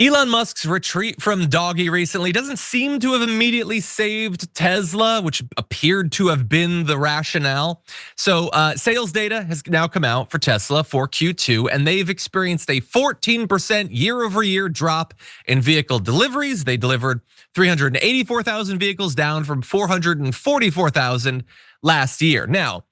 Elon Musk's retreat from doggy recently doesn't seem to have immediately saved Tesla, which appeared to have been the rationale. So sales data has now come out for Tesla for Q2, and they've experienced a 14% year-over-year drop in vehicle deliveries. They delivered 384,000 vehicles, down from 444,000 last year. Now,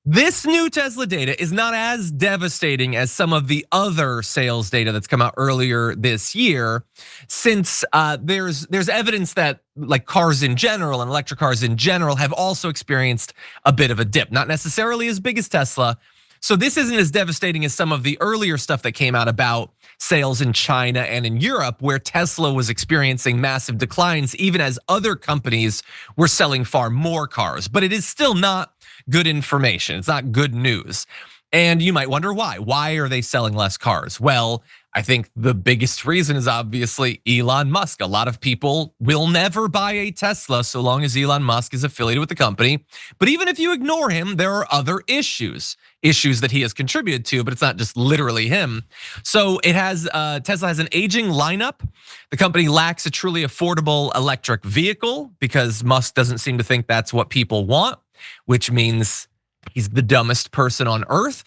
this new Tesla data is not as devastating as some of the other sales data that's come out earlier this year, since there's evidence that like cars in general and electric cars in general have also experienced a bit of a dip, not necessarily as big as Tesla. So this isn't as devastating as some of the earlier stuff that came out about sales in China and in Europe, where Tesla was experiencing massive declines, even as other companies were selling far more cars. But it is still not good information. It's not good news. And you might wonder why. Why are they selling less cars? Well, I think the biggest reason is obviously Elon Musk. A lot of people will never buy a Tesla so long as Elon Musk is affiliated with the company. But even if you ignore him, there are other issues that he has contributed to, but it's not just literally him. So it has, Tesla has an aging lineup. The company lacks a truly affordable electric vehicle because Musk doesn't seem to think that's what people want, which means he's the dumbest person on earth.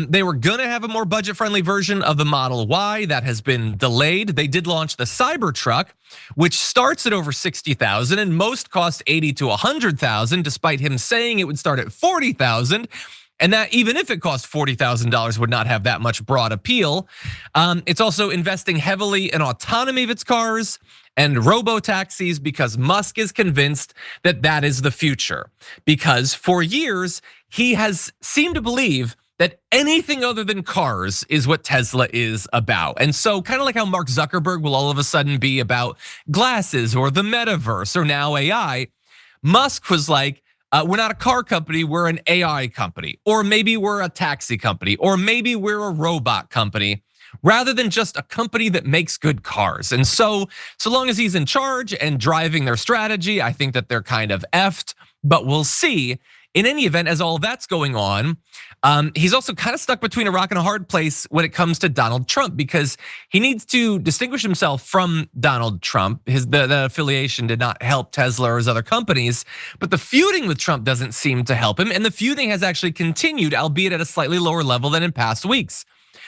They were gonna have a more budget-friendly version of the Model Y that has been delayed. They did launch the Cybertruck, which starts at over 60,000 and most cost 80 to 100,000, despite him saying it would start at 40,000. And that even if it cost $40,000 would not have that much broad appeal. It's also investing heavily in autonomy of its cars and robo-taxis because Musk is convinced that that is the future. Because for years, he has seemed to believe that anything other than cars is what Tesla is about. And so kind of like how Mark Zuckerberg will all of a sudden be about glasses or the metaverse or now AI, Musk was like, we're not a car company, we're an AI company. Or maybe we're a taxi company, or maybe we're a robot company, rather than just a company that makes good cars. And so long as he's in charge and driving their strategy, I think that they're kind of effed, but we'll see. In any event, as all that's going on, he's also kind of stuck between a rock and a hard place when it comes to Donald Trump, because he needs to distinguish himself from Donald Trump. The affiliation did not help Tesla or his other companies, but the feuding with Trump doesn't seem to help him. And the feuding has actually continued, albeit at a slightly lower level than in past weeks.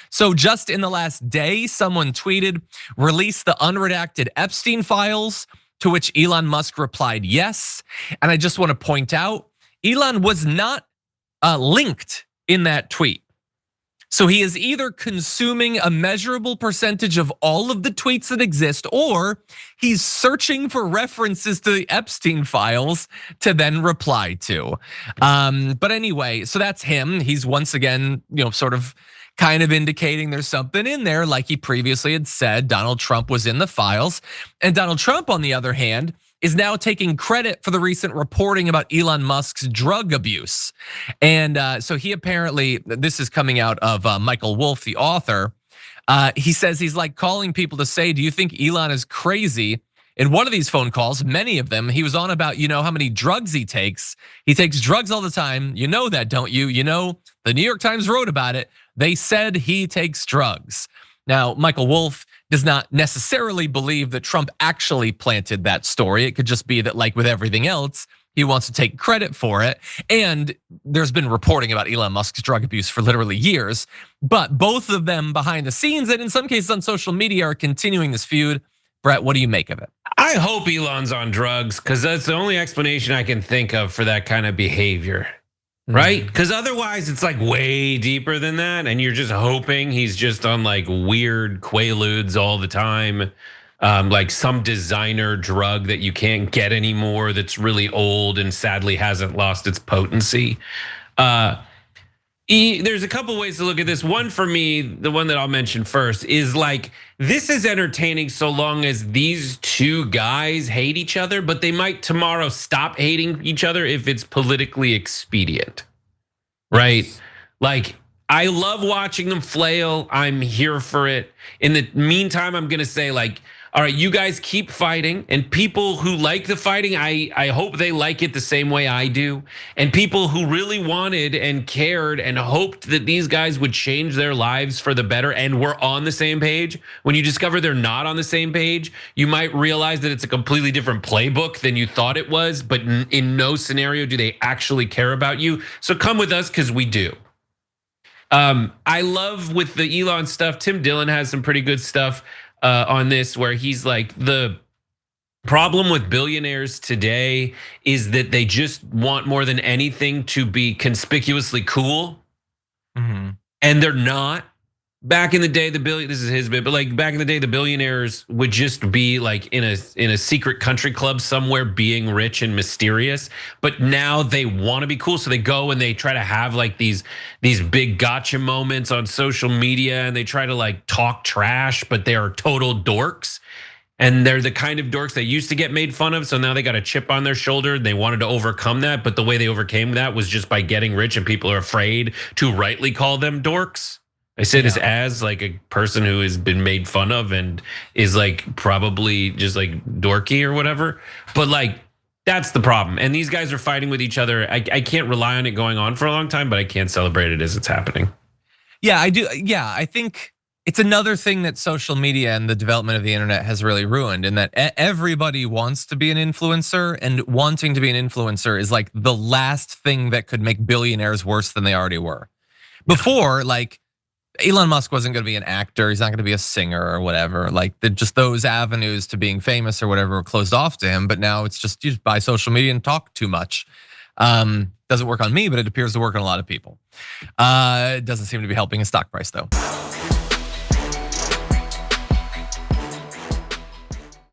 So just in the last day, someone tweeted, release the unredacted Epstein files, to which Elon Musk replied, yes. And I just want to point out, Elon was not linked in that tweet. So he is either consuming a measurable percentage of all of the tweets that exist, or he's searching for references to the Epstein files to then reply to. But anyway, so that's him. He's once again, sort of kind of indicating there's something in there, like he previously had said Donald Trump was in the files. And Donald Trump, on the other hand, is now taking credit for the recent reporting about Elon Musk's drug abuse. And so he apparently, this is coming out of Michael Wolff, the author. He says he's like calling people to say, do you think Elon is crazy? In one of these phone calls, many of them, he was on about, how many drugs he takes. He takes drugs all the time. You know that, don't you? The New York Times wrote about it. They said he takes drugs. Now, Michael Wolff does not necessarily believe that Trump actually planted that story. It could just be that, like with everything else, he wants to take credit for it. And there's been reporting about Elon Musk's drug abuse for literally years. But both of them behind the scenes and in some cases on social media are continuing this feud. Brett, what do you make of it? I hope Elon's on drugs, because that's the only explanation I can think of for that kind of behavior. Right? Because otherwise it's like way deeper than that. And you're just hoping he's just on like weird quaaludes all the time. Like some designer drug that you can't get anymore that's really old and sadly hasn't lost its potency. There's a couple ways to look at this. One for me, the one that I'll mention first, is like, this is entertaining so long as these two guys hate each other, but they might tomorrow stop hating each other if it's politically expedient, right? Like, I love watching them flail. I'm here for it. In the meantime, I'm gonna say, like, all right, you guys keep fighting, and people who like the fighting, I hope they like it the same way I do. And people who really wanted and cared and hoped that these guys would change their lives for the better and were on the same page, when you discover they're not on the same page, you might realize that it's a completely different playbook than you thought it was, but in no scenario do they actually care about you. So come with us, because we do. I love with the Elon stuff, Tim Dillon has some pretty good stuff on this, where he's like, the problem with billionaires today is that they just want more than anything to be conspicuously cool. And they're not. Back in the day, this is his bit, but like back in the day, the billionaires would just be like in a secret country club somewhere being rich and mysterious. But now they want to be cool. So they go and they try to have like these big gotcha moments on social media, and they try to like talk trash, but they are total dorks. And they're the kind of dorks that used to get made fun of. So now they got a chip on their shoulder. They wanted to overcome that. But the way they overcame that was just by getting rich, and people are afraid to rightly call them dorks. I say this as like a person who has been made fun of and is like probably just like dorky or whatever. But like, that's the problem. And these guys are fighting with each other. I can't rely on it going on for a long time, but I can't celebrate it as it's happening. Yeah, I do. Yeah, I think it's another thing that social media and the development of the internet has really ruined, in that everybody wants to be an influencer, and wanting to be an influencer is like the last thing that could make billionaires worse than they already were. Before, like, Elon Musk wasn't going to be an actor. He's not going to be a singer or whatever. Like, just those avenues to being famous or whatever were closed off to him. But now it's just, you just buy social media and talk too much. Doesn't work on me, but it appears to work on a lot of people. It doesn't seem to be helping his stock price though.